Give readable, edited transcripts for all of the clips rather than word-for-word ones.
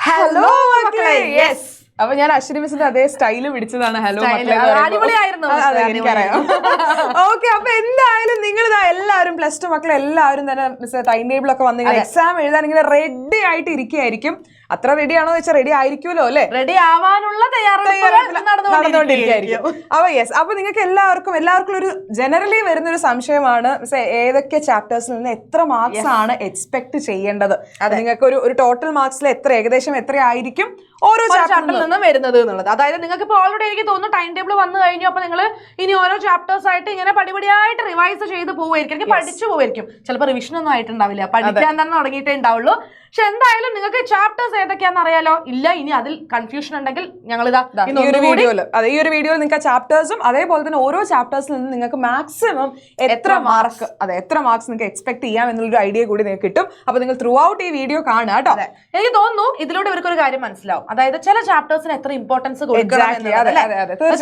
Hello മക്കളെ. Yes, അപ്പൊ ഞാൻ അശ്വിനി മിസ്സിന്റെ അതേ സ്റ്റൈല് പിടിച്ചതാണ്. ഹലോ മക്കളെ, എനിക്കറിയാം. ഓക്കെ, അപ്പൊ എന്തായാലും നിങ്ങൾ എല്ലാവരും പ്ലസ് ടു മക്കളെ എല്ലാവരും തന്നെ മിസ് ടൈം ടേബിൾ ഒക്കെ വന്ന് എക്സാം എഴുതാൻ ഇങ്ങനെ റെഡി ആയിട്ട് ഇരിക്കുകയായിരിക്കും. അത്ര റെഡി ആണോ വെച്ചാൽ റെഡി ആയിരിക്കുമല്ലോ അല്ലെ, റെഡി ആവാനുള്ള നടന്നുകൊണ്ടിരിക്കുകയായിരിക്കും. അപ്പൊ യെസ്, അപ്പൊ നിങ്ങൾക്ക് എല്ലാവർക്കും ഒരു ജനറലി വരുന്ന ഒരു സംശയമാണ് ഏതൊക്കെ ചാപ്റ്റേഴ്സിൽ നിന്ന് എത്ര മാർക്സ് ആണ് എക്സ്പെക്ട് ചെയ്യേണ്ടത്. നിങ്ങൾക്ക് ഒരു ടോട്ടൽ മാർക്സിൽ ഏകദേശം എത്ര ആയിരിക്കും ഓരോ ചാപ്റ്ററിൽ നിന്നും വരുന്നത് എന്നുള്ളത്. അതായത് നിങ്ങൾക്ക് ഇപ്പോൾ ഓൾറെഡി എനിക്ക് തോന്നുന്നു ടൈം ടേബിൾ വന്നു കഴിഞ്ഞു. അപ്പൊ നിങ്ങൾ ഇനി ഓരോ ചാപ്റ്റേഴ്സ് ആയിട്ട് ഇങ്ങനെ പടിപടിയായിട്ട് റിവൈസ് ചെയ്ത് പോവുമായിരിക്കും, പഠിച്ചു പോവുമായിരിക്കും. ചിലപ്പോൾ റിവിഷൻ ഒന്നും ആയിട്ടുണ്ടാവില്ല, പഠിക്കാൻ തന്നെ തുടങ്ങിയിട്ടേ ഉണ്ടാവുള്ളൂ. പക്ഷെ എന്തായാലും നിങ്ങൾക്ക് ചാപ്റ്റേഴ്സ് ഏതൊക്കെയാണെന്ന് അറിയാലോ. ഇല്ല, ഇനി അതിൽ കൺഫ്യൂഷൻ ഉണ്ടെങ്കിൽ ഞങ്ങൾ ഈ ഒരു വീഡിയോയിൽ നിങ്ങൾക്ക് ചാപ്റ്റേഴ്സും അതേപോലെ തന്നെ ഓരോ ചാപ്റ്റേഴ്സിൽ നിന്ന് നിങ്ങൾക്ക് മാക്സിമം എത്ര മാർക്സ് നിങ്ങൾക്ക് എക്സ്പെക്ട് ചെയ്യാം എന്നുള്ളൊരു ഐഡിയ കൂടി നിങ്ങൾക്ക് കിട്ടും. അപ്പൊ നിങ്ങൾ ത്രൂ ഔട്ട് ഈ വീഡിയോ കാണുക കേട്ടോ. എനിക്ക് തോന്നുന്നു ഇതിലൂടെ ഇവർക്കൊരു കാര്യം മനസ്സിലാവും. അതായത് ചില ചാപ്റ്റേഴ്സിന് എത്ര ഇമ്പോർട്ടൻസ് കൊടുക്കണം.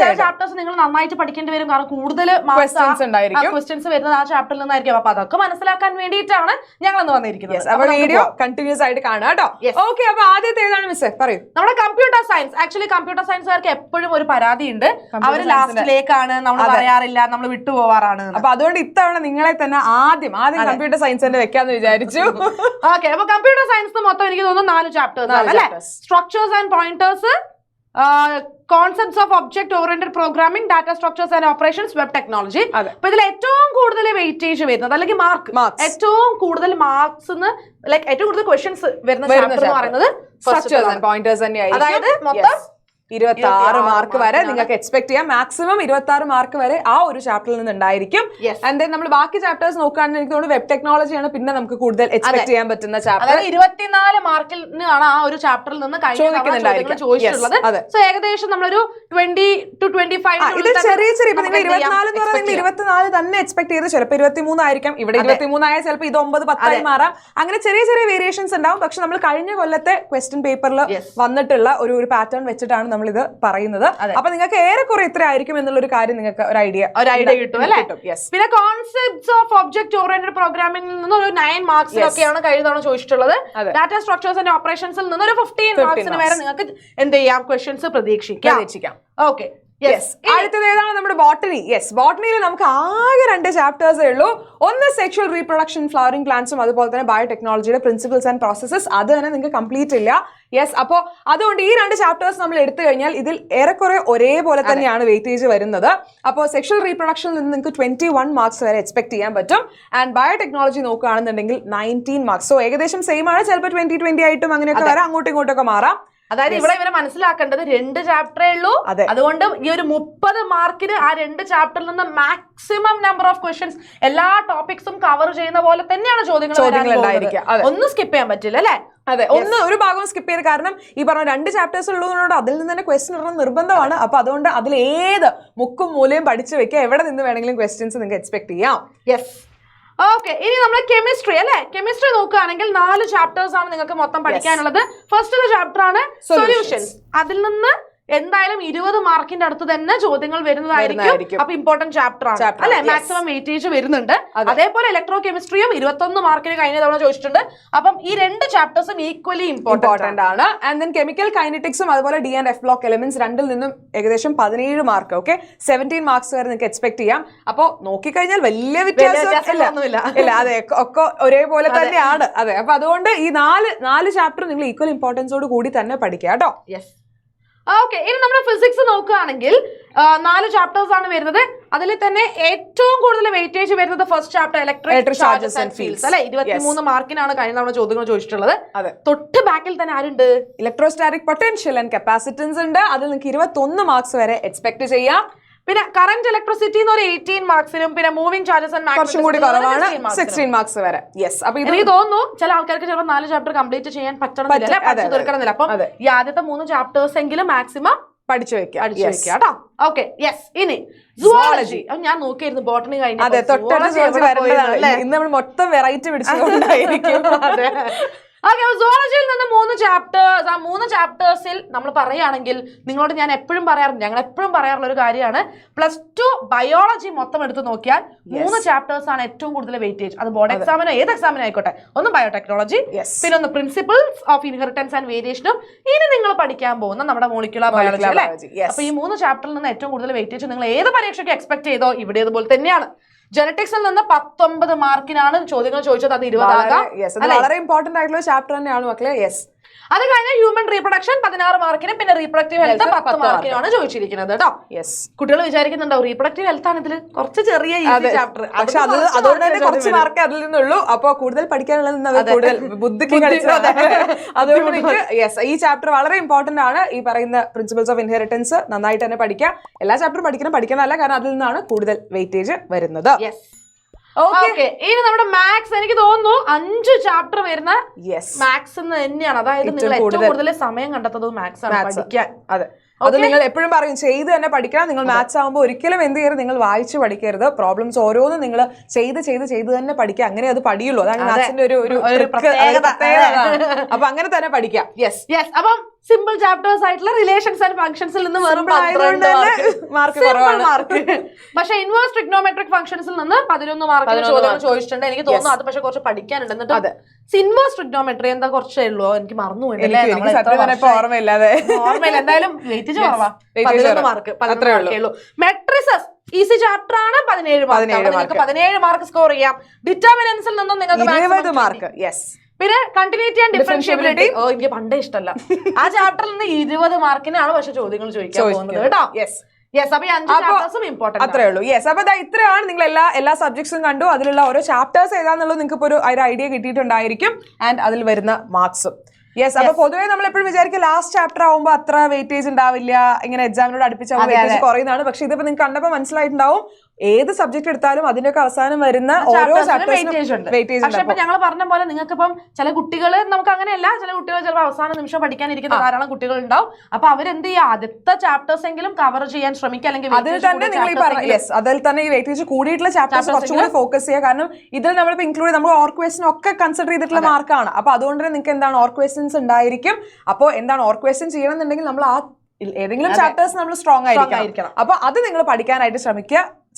ചില ചാപ്റ്റേഴ്സ് നിങ്ങൾ നന്നായിട്ട് പഠിക്കേണ്ടി വരും, കാരണം കൂടുതൽ ക്വസ്റ്റ്യൻസ് വരുന്നത് ആ ചാപ്റ്ററിൽ നിന്നായിരിക്കും. അപ്പൊ അതൊക്കെ മനസ്സിലാക്കാൻ വേണ്ടിയിട്ടാണ് ഞങ്ങൾ ഇന്ന് വന്നിരിക്കുന്നത്. അപ്പൊ വീഡിയോ കണ്ടിന്യൂസ് ആയിട്ട് കാണാം കേട്ടോ. ഓക്കെ, അപ്പൊ ആദ്യത്തെ ഏതാണ് മിസ് പറയൂ? നമ്മുടെ കമ്പ്യൂട്ടർ സയൻസ്. ആക്ച്വലി കമ്പ്യൂട്ടർ സയൻസുകാർക്ക് എപ്പോഴും ഒരു പരാതി ഉണ്ട്, അവര് ലാസ്റ്റിലേക്കാണ്, നമ്മൾ പറയാറില്ല, നമ്മൾ വിട്ടുപോവാറാണ്. അപ്പൊ അതുകൊണ്ട് ഇത്തവണ നിങ്ങളെ തന്നെ ആദ്യം കമ്പ്യൂട്ടർ സയൻസ് തന്നെ വെക്കാന്ന് വിചാരിച്ചു. ഓക്കെ, അപ്പൊ കമ്പ്യൂട്ടർ സയൻസ് മൊത്തം എനിക്ക് തോന്നുന്നു 4 ചാപ്റ്റേഴ്സ് ആണ് അല്ലെ. Structures and pointers, concepts of object oriented programming, data structures and operations, web technology. അപ്പൊ ഇതിൽ ഏറ്റവും കൂടുതൽ വെയിറ്റേജ് വരുന്നത് അല്ലെങ്കിൽ മാർക്ക് ഏറ്റവും കൂടുതൽ മാർക്സ് ഏറ്റവും കൂടുതൽ ക്വസ്റ്റ്യൻസ് വരുന്ന ചാപ്റ്റർ എന്ന് പറയുന്നത് സ്ട്രക്ചേഴ്സ് ആൻഡ് പോയിന്റേഴ്സ് തന്നെയായിരിക്കും. അതായത് മൊത്തം 26 മാർക്ക് വരെ നിങ്ങൾക്ക് എക്സ്പെക്ട് ചെയ്യാം. മാക്സിമം 26 മാർക്ക് വരെ ആ ഒരു ചാപ്റ്ററിൽ നിന്ന് ഉണ്ടായിരിക്കും. ആൻഡ് നമ്മൾ ബാക്കി ചാപ്റ്റേഴ്സ് നോക്കുകയാണെങ്കിൽ എനിക്ക് തോന്നുന്നു വെബ് ടെക്നോളജിയാണ് പിന്നെ നമുക്ക് കൂടുതൽ എക്സ്പെക്ട് ചെയ്യാൻ പറ്റുന്ന ചാപ്റ്റർ. 24 മാർക്കിനാണ് ആ ഒരു ചാപ്റ്ററിൽ നിന്ന് ചോദിച്ചിട്ടുള്ളത്. സോ ഏകദേശം നമ്മളൊരു 20 to 25 ചെറിയ ഇപ്പൊ നിങ്ങൾ 24 എന്ന് പറഞ്ഞാൽ 24 തന്നെ എക്സ്പെക്ട് ചെയ്ത് ചിലപ്പോൾ 23 ആയിരിക്കാം. ഇവിടെ 23 ആയാൽ ചിലപ്പോൾ ഇത് 9, 10 ആയി മാറാം. അങ്ങനെ ചെറിയ വേരിയേഷൻസ് ഉണ്ടാവും. പക്ഷെ നമ്മൾ കഴിഞ്ഞ കൊല്ലത്തെ ക്വസ്റ്റ്യൻ പേപ്പറിൽ വന്നിട്ടുള്ള ഒരു പാറ്റേൺ വെച്ചിട്ടാണ് ഇത് പറയുന്നത്. അപ്പൊ നിങ്ങൾക്ക് ഏറെക്കുറെ എത്ര ആയിരിക്കും എന്നുള്ള ഒരു കാര്യം നിങ്ങൾക്ക് ഒരു ഐഡിയ കിട്ടും അല്ലെ. പിന്നെ കോൺസെപ്റ്റ്സ് ഓഫ് ഒബ്ജക്ട് ഓറിയന്റഡ് പ്രോഗ്രാമിംഗിൽ നിന്ന് ഒരു 9 മാർക്സിലൊക്കെയാണ് കഴിഞ്ഞ തവണ ചോദിച്ചിട്ടുള്ളത്. ഡാറ്റ സ്ട്രക്ചേഴ്സ് ആൻഡ് ഓപ്പറേഷൻസിൽ നിന്ന് ഒരു 15 മാർക്സിന് വരെ നിങ്ങൾക്ക് എന്ത് ചെയ്യാം, ക്വസ്റ്റ്യൻസ് പ്രതീക്ഷിക്കാം. ഓക്കെ, അടുത്തത് ഏതാണ്? നമ്മുടെ ബോട്ടണി. ബോട്ടണിയിൽ നമുക്ക് ആകെ 2 ചാപ്റ്റേഴ്സേ ഉള്ളൂ. ഒന്ന് സെക്ഷൽ റീപ്രൊഡക്ഷൻ, ഫ്ലവറിംഗ് പ്ലാന്റ്സും അതുപോലെ തന്നെ ബയോടെക്നോളജിയുടെ പ്രിൻസിപ്പിൾസ് ആൻഡ് പ്രോസസ്സസ്. അത് തന്നെ നിങ്ങൾക്ക് കംപ്ലീറ്റ് ഇല്ല. അപ്പോ അതുകൊണ്ട് ഈ 2 ചാപ്റ്റേഴ്സ് നമ്മൾ എടുത്തു കഴിഞ്ഞാൽ ഇതിൽ ഏറെക്കുറെ ഒരേപോലെ തന്നെയാണ് വെയിറ്റേജ് വരുന്നത്. അപ്പോൾ സെക്ഷൽ റീപ്രൊഡക്ഷനിൽ നിന്ന് നിങ്ങൾക്ക് 21 മാർക്സ് വരെ എക്സ്പെക്ട് ചെയ്യാൻ പറ്റും. ആൻഡ് ബയോടെക്നോളജി നോക്കുകയാണെന്നുണ്ടെങ്കിൽ 19 മാർക്സ്. സോ ഏകദേശം സെയിം ആണ്. ചിലപ്പോൾ 20 ആയിട്ടും അങ്ങനെയൊക്കെ വരാം, അങ്ങോട്ടും ഇങ്ങോട്ടൊക്കെ മാറാം. അതായത് ഇവിടെ ഇവരെ മനസ്സിലാക്കേണ്ടത് 2 ചാപ്റ്ററേ ഉള്ളൂ. അതുകൊണ്ട് ഈ ഒരു 30 മാർക്കിന് ആ 2 ചാപ്റ്ററിൽ നിന്ന് മാക്സിമം നമ്പർ ഓഫ് ക്വസ്റ്റ്യൻസ് എല്ലാ ടോപ്പിക്സും കവർ ചെയ്യുന്ന പോലെ തന്നെയാണ് ചോദ്യങ്ങൾ ഉണ്ടായിരിക്കുക. ഒന്നും സ്കിപ്പ് ചെയ്യാൻ പറ്റില്ല അല്ലെ. ഒരു ഭാഗവും സ്കിപ്പ് ചെയ്ത്, കാരണം ഈ പറഞ്ഞ 2 ചാപ്റ്റേഴ്സ് ഉള്ളതുകൊണ്ട് അതിൽ നിന്ന് തന്നെ ക്വസ്റ്റ്യൻ ഇടണം നിർബന്ധമാണ്. അപ്പൊ അതുകൊണ്ട് അതിൽ ഏത് മുക്കും മൂലയും പഠിച്ചു വെക്കുക, എവിടെ നിന്ന് വേണമെങ്കിലും ക്വസ്റ്റ്യൻസ് നിങ്ങൾക്ക് എക്സ്പെക്ട് ചെയ്യാം. ഓക്കെ, ഇനി നമ്മൾ കെമിസ്ട്രി അല്ലെ. കെമിസ്ട്രി നോക്കുകയാണെങ്കിൽ 4 ചാപ്റ്റേഴ്സ് ആണ് നിങ്ങൾക്ക് മൊത്തം പഠിക്കാനുള്ളത്. ഫസ്റ്റ് ചാപ്റ്റർ ആണ് സൊല്യൂഷൻസ്. അതിൽ നിന്ന് എന്തായാലും 20 മാർക്കിന്റെ അടുത്ത് തന്നെ ചോദ്യങ്ങൾ വരുന്നതായിരിക്കും. അപ്പൊ ഇമ്പോർട്ടന്റ് ചാപ്റ്റർ ആണ് അല്ലെ, മാക്സിമം വെയിറ്റേജ് വരുന്നുണ്ട്. അതേപോലെ ഇലക്ട്രോ കെമിസ്ട്രിയും 21 മാർക്കിന് കഴിഞ്ഞ തവണ ചോദിച്ചിട്ടുണ്ട്. അപ്പം ഈ 2 ചാപ്റ്റേഴ്സും ഈക്വലി ഇമ്പോർട്ടന്റ് ആണ്. ആൻഡ് ദെൻ കെമിക്കൽ കൈനറ്റിക്സും അതുപോലെ D and F block elements രണ്ടിൽ നിന്നും ഏകദേശം 17 മാർക്ക്. ഓക്കെ, 17 മാർക്സ് വരെ നിങ്ങൾക്ക് എക്സ്പെക്ട് ചെയ്യാം. അപ്പൊ നോക്കിക്കഴിഞ്ഞാൽ വലിയ വ്യത്യാസമൊന്നുമില്ല. അതെ, ഒക്കെ ഒരേപോലെ തന്നെയാണ്. അതെ, അപ്പൊ അതുകൊണ്ട് ഈ 4 ചാപ്റ്റർ നിങ്ങൾ ഈക്വൽ ഇമ്പോർട്ടൻസോട് കൂടി തന്നെ പഠിക്കുക കേട്ടോ. ഓക്കെ, ഇനി നമ്മുടെ ഫിസിക്സ് നോക്കുകയാണെങ്കിൽ 4 ചാപ്റ്റേഴ്സ് ആണ് വരുന്നത്. അതിൽ തന്നെ ഏറ്റവും കൂടുതൽ വെയിറ്റേജ് വരുന്നത് first chapter electric charges and fields അല്ലെ. 23 മാർക്കിനാണ് കഴിഞ്ഞ തവണ ചോദ്യങ്ങൾ ചോദിച്ചിട്ടുള്ളത്. തൊട്ട് ബാക്കിൽ തന്നെ ആരുണ്ട്? ഇലക്ട്രോസ്റ്റാറ്റിക് പൊട്ടൻഷ്യൽ ആൻഡ് കപ്പാസിറ്റൻസ് ഉണ്ട്. അതിൽ നിങ്ങൾക്ക് 21 മാർക്സ് വരെ എക്സ്പെക്ട് ചെയ്യാം. പിന്നെ കറന്റ് ഇലക്ട്രിസിറ്റി എന്ന് 18 മാർക്സിനും പിന്നെ മൂവിംഗ് ചാർജസ് ആൻഡ് കുറച്ചും കൂടി കുറവാണ്, 16 മാർക്സ് വരെ. അപ്പൊ എനിക്ക് തോന്നുന്നു ചില ആൾക്കാർക്ക് ചിലപ്പോൾ 4 ചാപ്റ്റർ കംപ്ലീറ്റ് ചെയ്യാൻ പറ്റണമെന്നില്ല, പഠിച്ചു തീർക്കണമെന്നില്ല. അപ്പം ഈ ആദ്യത്തെ 3 ചാപ്റ്റേഴ്സ് എങ്കിലും മാക്സിമം പഠിച്ചു വെക്കാം കേട്ടോ. ഓക്കെ, ഇനി സുവോളജി. ഞാൻ നോക്കിയിരുന്നു ബോട്ടണി കഴിഞ്ഞ ഇന്ന് നമ്മൾ മൊത്തം വെറൈറ്റി പിടിച്ചുകൊണ്ടായിരിക്കും. ഓക്കെ, സോളജിയിൽ നിന്ന് 3 ചാപ്റ്റേഴ്സ്. ആ 3 ചാപ്റ്റേഴ്സിൽ നമ്മൾ പറയുകയാണെങ്കിൽ നിങ്ങളോട് ഞാൻ എപ്പോഴും പറയാറുണ്ട്, ഞങ്ങൾ എപ്പോഴും പറയാറുള്ള ഒരു കാര്യമാണ്, +2 ബയോളജി മൊത്തം എടുത്ത് നോക്കിയാൽ 3 ചാപ്റ്റേഴ്സ് ആണ് ഏറ്റവും കൂടുതൽ വെയിറ്റേജ്. അത് ബോർഡ് എക്സാമിനോ ഏത് എക്സാമിനോ ആയിക്കോട്ടെ. ഒന്ന് ബയോടെക്നോളജി, പിന്നെ ഒന്ന് പ്രിൻസിപ്പിൾസ് ഓഫ് ഇൻഹെറിറ്റൻസ് ആൻഡ് വേരിയേഷനും, ഇനി നിങ്ങൾ പഠിക്കാൻ പോകുന്ന നമ്മുടെ മോളിക്യുലർ ബയോളജി അല്ലേ. അപ്പൊ ഈ 3 ചാപ്റ്ററിൽ നിന്ന് ഏറ്റവും കൂടുതൽ വെയിറ്റേജ് നിങ്ങൾ ഏത് പരീക്ഷയ്ക്ക് എക്സ്പെക്ട് ചെയ്തോ ഇവിടെ അതുപോലെ തന്നെയാണ്. ജെനറ്റിക്സിൽ നിന്ന് 19 മാർക്കിനാണ് ചോദ്യങ്ങൾ ചോദിച്ചത്, അത് 20 ആകാം. വളരെ ഇമ്പോർട്ടന്റ് ആയിട്ടുള്ള ചാപ്റ്റർ തന്നെയാണ് മക്കളെ. യെസ്, അത് കഴിഞ്ഞ ഹ്യൂമൻ റീപ്രൊഡക്ഷൻ 16 മാർക്കിന്, പിന്നെ റീപ്രൊഡക്റ്റീവ് ഹെൽത്ത് 10 മാർക്കിനാണ് ചോദിച്ചിരിക്കുന്നത് കേട്ടോ. യെസ്, കുട്ടികൾ വിചാരിക്കുന്നുണ്ടാവും റീപ്രൊഡക്റ്റീവ് ഹെൽത്ത് ആണ് ഇതിൽ കുറച്ച് ചെറിയ ചാപ്റ്റർ, പക്ഷെ അതുകൊണ്ട് തന്നെ കുറച്ച് മാർക്ക് അതിൽ നിന്നുള്ളൂ. അപ്പൊ കൂടുതൽ പഠിക്കാനുള്ളത് കൂടുതൽ ബുദ്ധിക്ക് കളിച്ചത്. അതുകൊണ്ട് നിങ്ങൾക്ക് യെസ്, ഈ ചാപ്റ്റർ വളരെ ഇമ്പോർട്ടന്റ് ആണ്. ഈ പറയുന്ന പ്രിൻസിപ്പിൾസ് ഓഫ് ഇൻഹെറിറ്റൻസ് നന്നായിട്ട് തന്നെ പഠിക്കുക. എല്ലാ ചാപ്റ്ററും പഠിക്കണമല്ല, കാരണം അതിൽ നിന്നാണ് കൂടുതൽ വെയിറ്റേജ് വരുന്നത്. ഓക്കെ, ഇനി നമ്മുടെ മാത്സ് എനിക്ക് തോന്നുന്നു 5 ചാപ്റ്റർ വരുന്ന മാത്സ് തന്നെയാണ്. അതായത് നിങ്ങൾ ഏറ്റവും കൂടുതൽ സമയം കണ്ടെത്തുന്നത് മാത്സ് ആണ് പഠിക്കാൻ. അതെ, അത് നിങ്ങൾ എപ്പോഴും പറയും ചെയ്ത് തന്നെ പഠിക്കണം. നിങ്ങൾ മാത്സ് ആകുമ്പോൾ ഒരിക്കലും എന്ത് ചെയ്യരുത്, നിങ്ങൾ വായിച്ച് പഠിക്കരുത്. പ്രോബ്ലംസ് ഓരോന്നും നിങ്ങൾ ചെയ്ത് തന്നെ പഠിക്കുക. അങ്ങനെ അത് പഠിയുള്ളൂ. അതാണ് മാത്സിന്റെ ഒരു പ്രത്യേകത. അപ്പൊ അങ്ങനെ തന്നെ പഠിക്കാം. യെസ്, അപ്പം സിമ്പിൾ ചാപ്റ്റേഴ്സ് ആയിട്ടുള്ള റിലേഷൻസ് ആൻഡ് ഫംഗ്ഷൻസിൽ നിന്ന് വെറും മാർക്ക് കുറവാണ്. പക്ഷെ ഇൻവേഴ്സ് ട്രിഗ്നോമെട്രിക് ഫംഗ്ഷൻസിൽ നിന്ന് 11 മാർക്കിന് ചോദ്യങ്ങൾ ചോദിച്ചിട്ടുണ്ട്. എനിക്ക് തോന്നുന്നു അത് പക്ഷെ കുറച്ച് പഠിക്കാനുണ്ട്. എന്നിട്ട് ഇൻവേഴ്സ് ട്രിഗ്നോമെട്രി എന്താ കുറച്ചേ ഉള്ളൂ, എനിക്ക് മറന്നുപോയി. ഓർമ്മയില്ലാതെ എന്തായാലും വെയിറ്റേജ് കുറവാ, 11 മാർക്ക്. 13 ഉള്ളൂ. മെട്രിസസ് ഈസി ചാപ്റ്റർ ആണ്, 17 മാർക്ക്. 17 മാർക്ക് സ്കോർ ചെയ്യാം. ഡിറ്റർമിനൻസിൽ നിന്നും നിങ്ങൾക്ക് 20 മാർക്ക്. യെസ്, പിന്നെ കണ്ടിന്യൂറ്റി ആൻഡ് ഡിഫറൻഷ്യബിലിറ്റി എനിക്ക് പണ്ടേ ഇഷ്ടമല്ല. ആ ചാപ്റ്ററിൽ നിന്ന് 20 മാർക്കിനാണ് പക്ഷെ ചോദ്യങ്ങൾ ചോദിക്കാൻ പോകുന്നത് കേട്ടോ. അത്രേ ഉള്ളൂ. യെസ്, അപ്പൊ ഇത്രയാണ്. നിങ്ങൾ എല്ലാ സബ്ജക്ട്സും കണ്ടു. അതിലുള്ള ഓരോ ചാപ്റ്റേഴ്സ് ഏതാന്നുള്ളത് നിങ്ങൾക്ക് ഇപ്പോൾ ഒരു ഐഡിയ കിട്ടിയിട്ടുണ്ടായിരിക്കും. ആൻഡ് അതിൽ വരുന്ന മാർക്സും. യെസ്, അപ്പൊ പൊതുവേ നമ്മൾ എപ്പോഴും വിചാരിക്കും ലാസ്റ്റ് ചാപ്റ്റർ ആവുമ്പോൾ അത്ര വെയിറ്റേജ് ഉണ്ടാവില്ല, ഇങ്ങനെ എക്സാമിനോട് അടുപ്പിച്ചാൽ വെയിറ്റേജ് കുറയുന്നതാണ്. പക്ഷെ ഇതിപ്പോ നിങ്ങൾക്ക് കണ്ടപ്പോൾ മനസ്സിലായിട്ടുണ്ടാവും, ഏത് സബ്ജക്ട് എടുത്താലും അതിന്റെയൊക്കെ അവസാനം വരുന്ന ഓരോ വെയിറ്റേജ്. പക്ഷെ ഇപ്പൊ ഞങ്ങൾ പറഞ്ഞ പോലെ നിങ്ങൾക്ക് ഇപ്പം ചില കുട്ടികൾ, നമുക്ക് അങ്ങനെയല്ല, ചില കുട്ടികൾ ചിലപ്പോൾ അവസാന നിമിഷം പഠിക്കാനിരിക്കുന്ന ധാരാളം കുട്ടികൾ ഉണ്ടാവും. അപ്പൊ അവരെന്ത് ചെയ്യുക, ആദ്യത്തെ ചാപ്റ്റേഴ്സ് എങ്കിലും കവർ ചെയ്യാൻ ശ്രമിക്കുക. അല്ലെങ്കിൽ അതിൽ തന്നെ നിങ്ങൾ അതിൽ തന്നെ ഈ വെയിറ്റേജ് കൂടിയിട്ടുള്ള ചാപ്റ്റേഴ്സ് കുറച്ചുകൂടി ഫോക്കസ് ചെയ്യുക. കാരണം ഇതിൽ നമ്മളിപ്പോ ഇൻക്ലൂഡ് നമ്മൾ ഓർ ക്വസ്റ്റൻ ഒക്കെ കൺസിഡർ ചെയ്തിട്ടുള്ള മാർക്കാണ്. അപ്പൊ അതുകൊണ്ട് തന്നെ നിങ്ങൾക്ക് എന്താണ് ഓർ ക്വസ്റ്റൻസ് ഉണ്ടായിരിക്കും. അപ്പോൾ എന്താണ് ഓർ ക്വസ്റ്റൻ ചെയ്യണമെന്നുണ്ടെങ്കിൽ നമ്മൾ ആ ഏതെങ്കിലും ചാപ്റ്റേഴ്സ് നമ്മൾ സ്ട്രോങ് ആയിരിക്കണം. അപ്പൊ അത് നിങ്ങൾ പഠിക്കാനായിട്ട്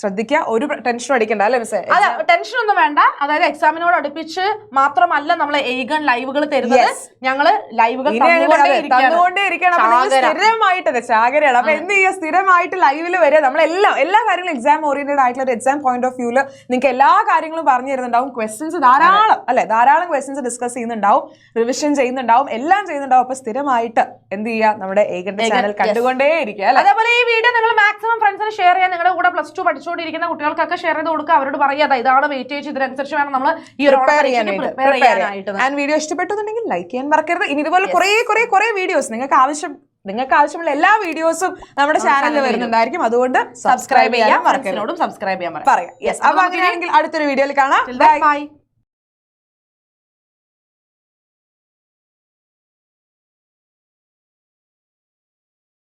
ശ്രദ്ധിക്കുക. ഒരു ടെൻഷൻ അടിക്കണ്ട അല്ലെ മിസ്സേ? അതെ, ടെൻഷൻ ഒന്നും വേണ്ട. അതായത് എക്സാമിനോട് അടുപ്പിച്ച് മാത്രമല്ല നമ്മളെ എയ്ഗൺ ലൈവുകൾ തരുന്നത്. ഞങ്ങള് ലൈവുകൾ തന്നുകൊണ്ടേയിരിക്കണം. സ്ഥിരമായിട്ട് ചാകരയാണ്. അപ്പൊ എന്ത് ചെയ്യുക, സ്ഥിരമായിട്ട് ലൈവിൽ വരെ നമ്മളെല്ലാം എല്ലാ കാര്യങ്ങളും എക്സാം ഓറിയന്റഡ് ആയിട്ടുള്ള ഒരു എക്സാം പോയിന്റ് ഓഫ് വ്യൂല് നിങ്ങൾക്ക് എല്ലാ കാര്യങ്ങളും പറഞ്ഞു തരുന്നുണ്ടാവും. ക്വസ്റ്റ്യൻസ് ധാരാളം ക്വസ്റ്റ്യൻസ് ഡിസ്കസ് ചെയ്യുന്നുണ്ടാവും, റിവിഷൻ ചെയ്യുന്നുണ്ടാവും, എല്ലാം ചെയ്യുന്നുണ്ടാവും. അപ്പൊ സ്ഥിരമായിട്ട് എന്ത് ചെയ്യുക, നമ്മുടെ ഏകന്റെ ചാനൽ കണ്ടുകൊണ്ടേ ഇരിക്കുക. അതേപോലെ ഈ വീഡിയോ നിങ്ങൾ മാക്സിമം ഫ്രണ്ട്സിന് ഷെയർ ചെയ്യാൻ, നിങ്ങളുടെ കൂടെ +2 പഠിച്ചുകൊണ്ടിരിക്കുന്ന കുട്ടികൾക്കൊക്കെ ഷെയർ ചെയ്ത് കൊടുക്കുക. അവരോട് പറയാ ഇതാണ് വെയിറ്റേജ്, ഇതിനനുസരിച്ച് വേണം നമ്മൾ ഈ പ്രിപ്പയർ ചെയ്യാനായിട്ട്. ആൻഡ് വീഡിയോ ഇഷ്ടപ്പെട്ടുണ്ടെങ്കിൽ ലൈക്ക് ചെയ്യാൻ മറക്കരുത്. ഇനി ഇതുപോലെ കുറെ വീഡിയോസ് നിങ്ങൾക്ക് ആവശ്യമുള്ള എല്ലാ വീഡിയോസും നമ്മുടെ ചാനലിൽ വരുന്നുണ്ടായിരിക്കും. അതുകൊണ്ട് സബ്സ്ക്രൈബ് ചെയ്യാൻ മറക്കരുത്. സബ്സ്ക്രൈബ് ചെയ്യാൻ പറയാം. അപ്പൊ അങ്ങനെയാണെങ്കിൽ അടുത്തൊരു വീഡിയോയിൽ കാണാം. ബൈ.